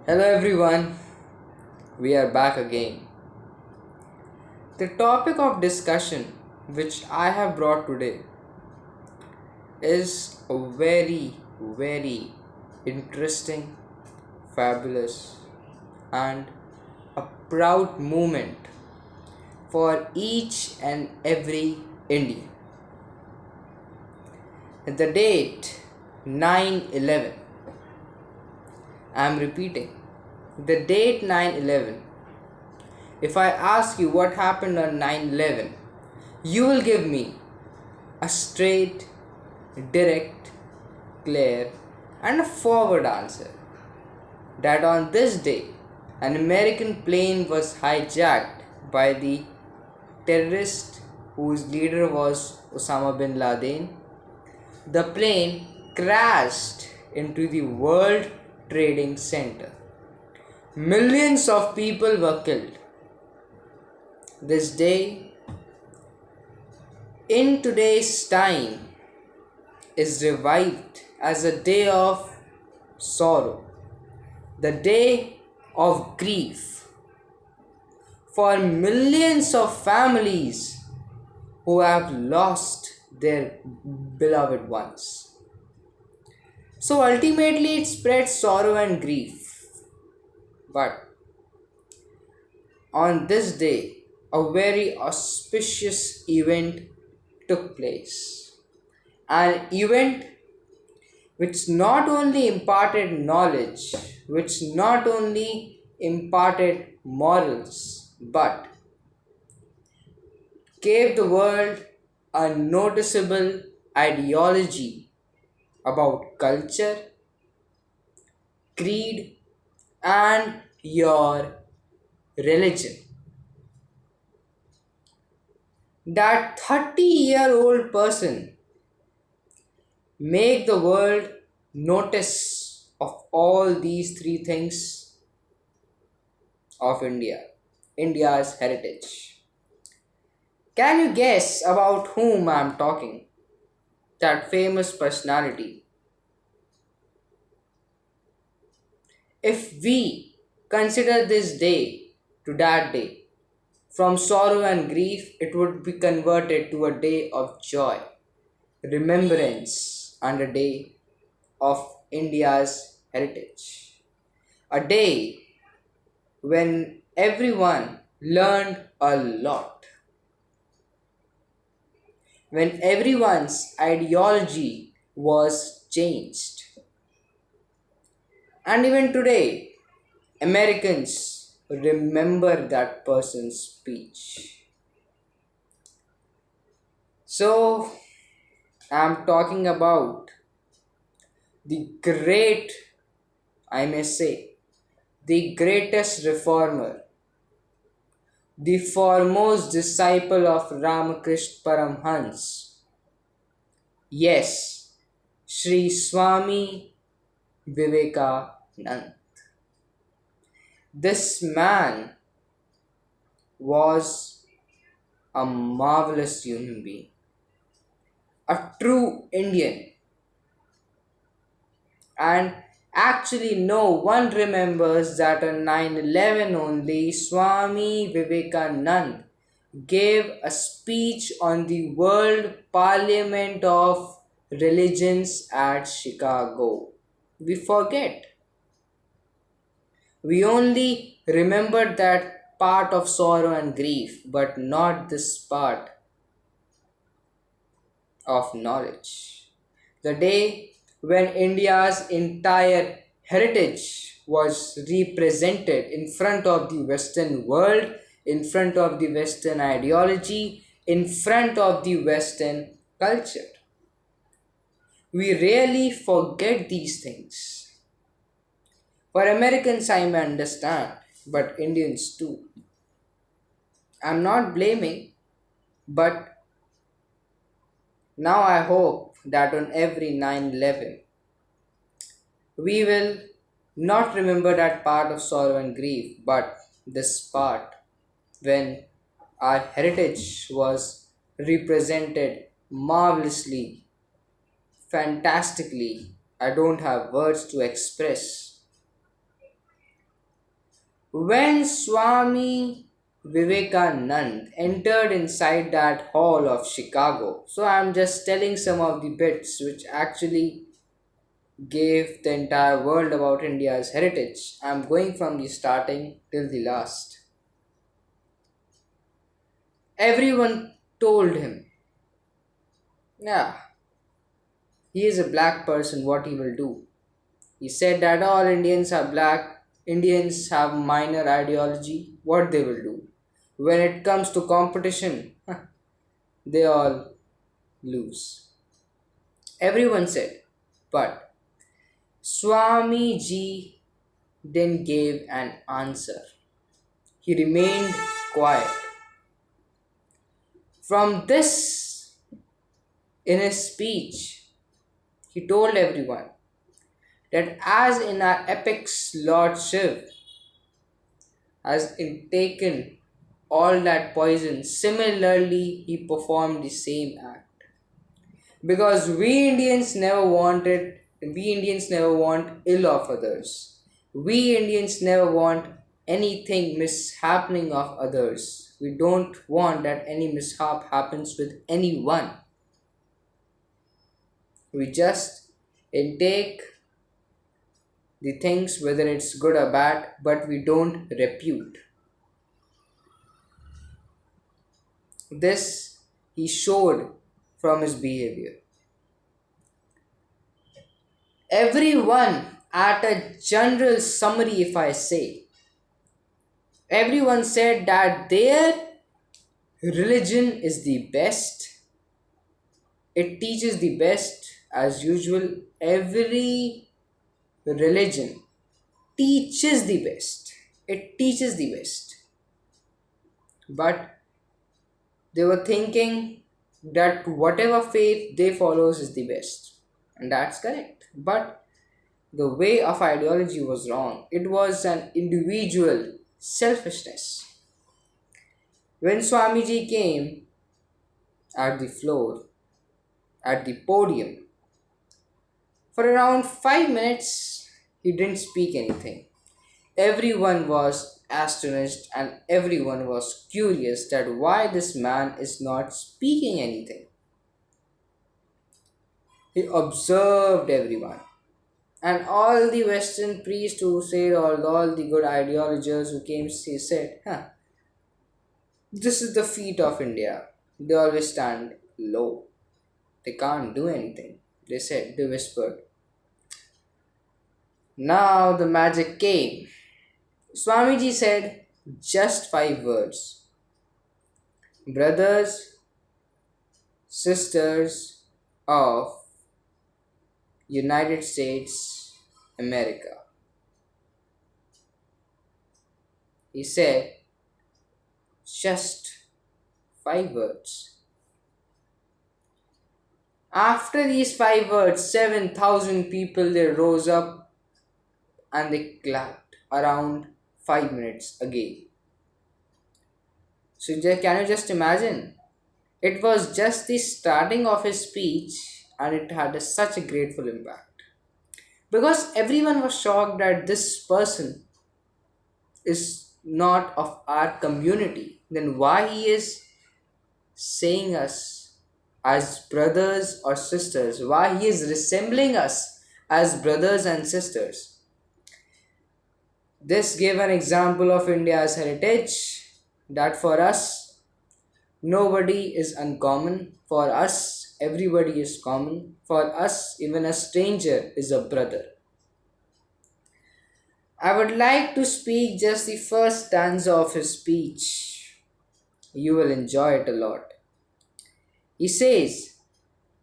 Hello everyone, we are back again. The topic of discussion which I have brought today is a very interesting, fabulous, and a proud moment for each and every Indian. The date 9/11. I am repeating. The date 9/11. If I ask you what happened on 9/11, you will give me a straight, direct, clear, and a forward answer that on this day an American plane was hijacked by the terrorist whose leader was Osama bin Laden. The plane crashed into the World Trading Center. Millions of people were killed. This day, in today's time, is revived as a day of sorrow, the day of grief for millions of families who have lost their beloved ones. So ultimately, it spreads sorrow and grief. But on this day, a very auspicious event took place. An event which not only imparted knowledge, which not only imparted morals, but gave the world a noticeable ideology about culture, creed, and your religion. That 30-year-old person make the world notice of all these three things of India's heritage. Can you guess about whom I am talking? That famous personality. If we consider this day to that day, from sorrow and grief, it would be converted to a day of joy, remembrance, and a day of India's heritage. A day when everyone learned a lot, when everyone's ideology was changed. And even today, Americans remember that person's speech. So, I'm talking about the great, I may say, the greatest reformer, the foremost disciple of Ramakrishna Paramhans. Yes, Sri Swami Vivekanand. This man was a marvelous human being, a true Indian. And actually, no one remembers that on 9/11 only Swami Vivekanand gave a speech on the World Parliament of Religions at Chicago. We forget. We only remember that part of sorrow and grief, but not this part of knowledge. The day when India's entire heritage was represented in front of the Western world, in front of the Western ideology, in front of the Western culture. We rarely forget these things. For Americans, I may understand, but Indians too. I'm not blaming, but now I hope that on every 9/11 we will not remember that part of sorrow and grief, but this part when our heritage was represented marvelously, fantastically. I don't have words to express. When Swami Vivekanand entered inside that hall of Chicago, so I'm just telling some of the bits which actually gave the entire world about India's heritage. I'm going from the starting till the last. Everyone told him, yeah, he is a black person, what he will do. He said that all Indians are black, Indians have minor ideology, what they will do. When it comes to competition, they all lose. Everyone said, but Swamiji didn't give an answer. He remained quiet. From this, in his speech, he told everyone that as in our epics, Lord Shiv has taken all that poison, similarly, he performed the same act. Because we Indians never want ill of others. We Indians never want anything mishappening of others. We don't want that any mishap happens with anyone. We just intake the things whether it's good or bad, but we don't repute. This he showed from his behavior. Everyone, at a general summary, if I say, everyone said that their religion is the best, it teaches the best as usual. Every religion teaches the best, it teaches the best. But they were thinking that whatever faith they follows is the best, and that's correct. But the way of ideology was wrong. It was an individual selfishness. When Swamiji came at the floor, at the podium, for around 5 minutes, he didn't speak anything. Everyone was astonished and everyone was curious that why this man is not speaking anything. He observed everyone. And all the Western priests who said, all the good ideologists who came, he said, this is the feet of India. They always stand low. They can't do anything. They said, they whispered. Now the magic came. Swamiji said just 5 words. Brothers, sisters of United States, America. He said just 5 words. After these 5 words, 7,000 people they rose up and they clapped around 5 minutes again. So can you just imagine? It was just the starting of his speech and it had such a grateful impact. Because everyone was shocked that this person is not of our community. Then why he is saying us as brothers or sisters? Why he is resembling us as brothers and sisters? This gave an example of India's heritage that for us, nobody is uncommon. For us, everybody is common. For us, even a stranger is a brother. I would like to speak just the first stanza of his speech. You will enjoy it a lot. He says,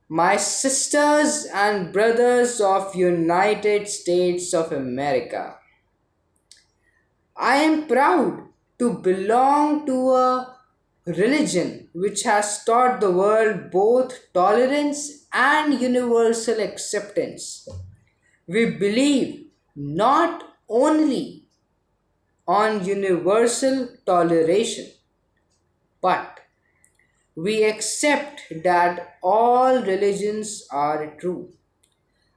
my sisters and brothers of United States of America, I am proud to belong to a religion which has taught the world both tolerance and universal acceptance. We believe not only on universal toleration, but we accept that all religions are true.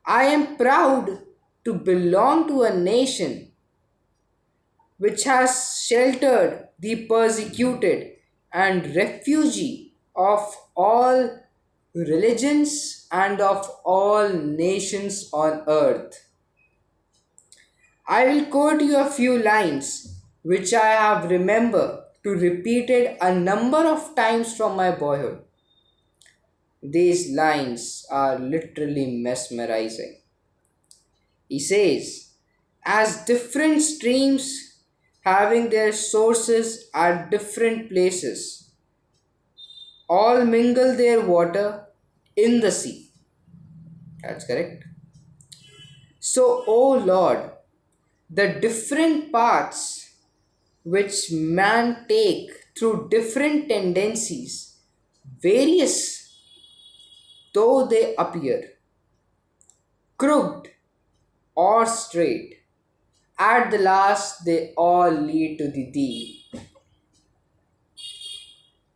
I am proud to belong to a nation which has sheltered the persecuted and refugee of all religions and of all nations on earth. I will quote you a few lines which I have remembered to repeated a number of times from my boyhood. These lines are literally mesmerizing. He says, as different streams having their sources at different places, all mingle their water in the sea. That's correct. So, O Lord, the different paths which man take through different tendencies, various though they appear, crooked or straight, at the last they all lead to the thee.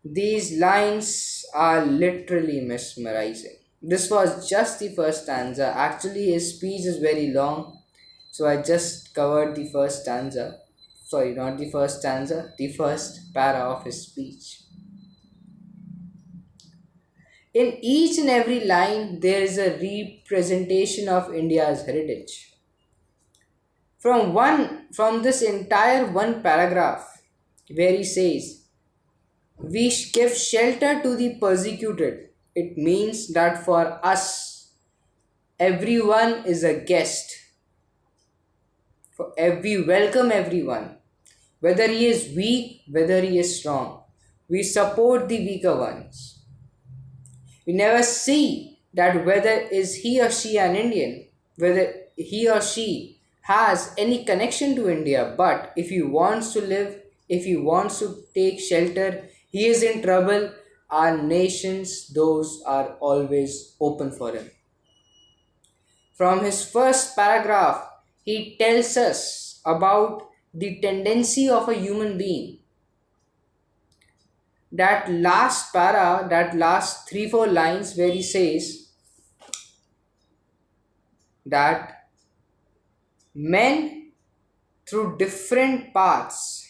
These lines are literally mesmerizing. This was just the first stanza. Actually, his speech is very long, so I just covered the first stanza. Sorry, not the first stanza, the first para of his speech. In each and every line, there is a representation of India's heritage. From this entire one paragraph, where he says, we give shelter to the persecuted. It means that for us, everyone is a guest. We welcome everyone, whether he is weak, whether he is strong. We support the weaker ones. We never see that whether is he or she an Indian, whether he or she has any connection to India, but if he wants to live, if he wants to take shelter, he is in trouble. Our nations, those are always open for him. From his first paragraph, he tells us about the tendency of a human being. That last para, that last 3 4 lines, where he says that men through different paths,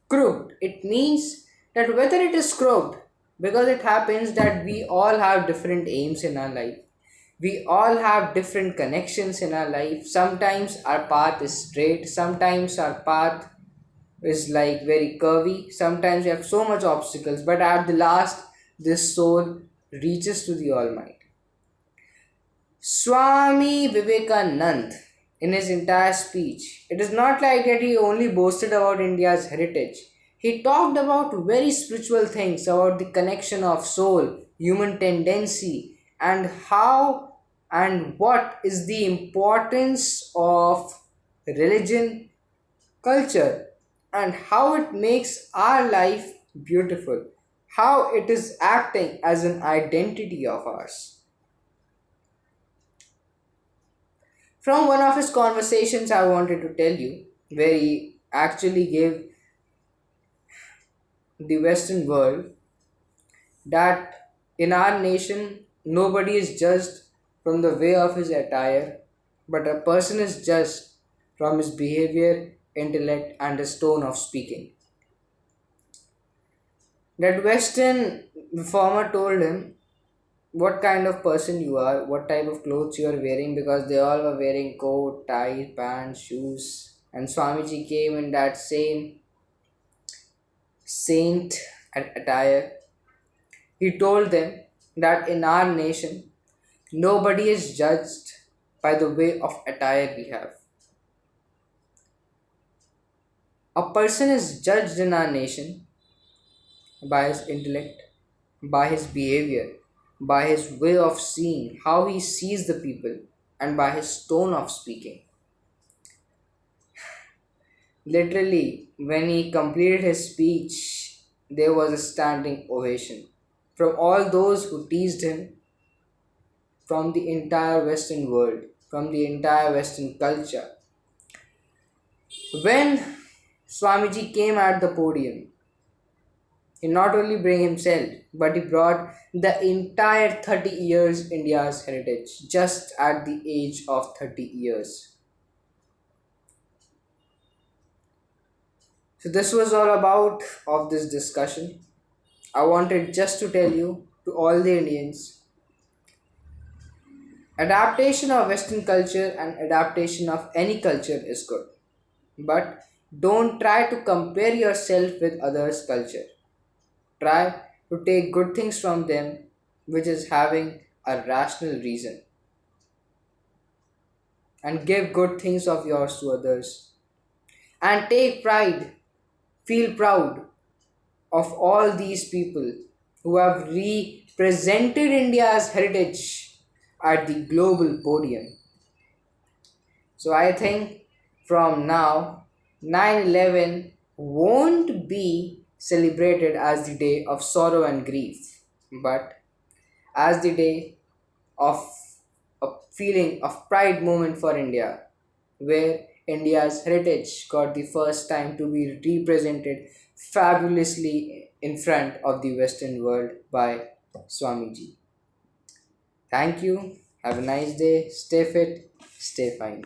crooked, it means that whether it is crooked, because it happens that we all have different aims in our life, we all have different connections in our life. Sometimes our path is straight, sometimes our path is like very curvy, sometimes we have so much obstacles, but at the last this soul reaches to the Almighty. Swami Vivekanand, in his entire speech, it is not like that he only boasted about India's heritage. He talked about very spiritual things, about the connection of soul, human tendency, and how and what is the importance of religion, culture, and how it makes our life beautiful, how it is acting as an identity of ours. From one of his conversations, I wanted to tell you, where he actually gave the Western world that in our nation, nobody is judged from the way of his attire, but a person is judged from his behavior, intellect, and his tone of speaking. That Western farmer told him what kind of person you are, what type of clothes you are wearing, because they all were wearing coat, tie, pants, shoes, and Swamiji came in that same saint attire. He told them that in our nation, nobody is judged by the way of attire we have. A person is judged in our nation by his intellect, by his behavior, by his way of seeing, how he sees the people, and by his tone of speaking. Literally, when he completed his speech, there was a standing ovation from all those who teased him, from the entire Western world, from the entire Western culture. When Swamiji came at the podium, he not only brought himself, but he brought the entire 30 years India's heritage just at the age of 30 years. So this was all about of this discussion. I wanted just to tell you to all the Indians, adaptation of Western culture and adaptation of any culture is good. But don't try to compare yourself with others' culture. Try to take good things from them, which is having a rational reason, and give good things of yours to others. And take pride, feel proud of all these people who have represented India's heritage at the global podium. So I think from now, 9/11 won't be celebrated as the day of sorrow and grief, but as the day of a feeling of pride moment for India, where India's heritage got the first time to be represented fabulously in front of the Western world by Swamiji. Thank you. Have a nice day. Stay fit. Stay fine.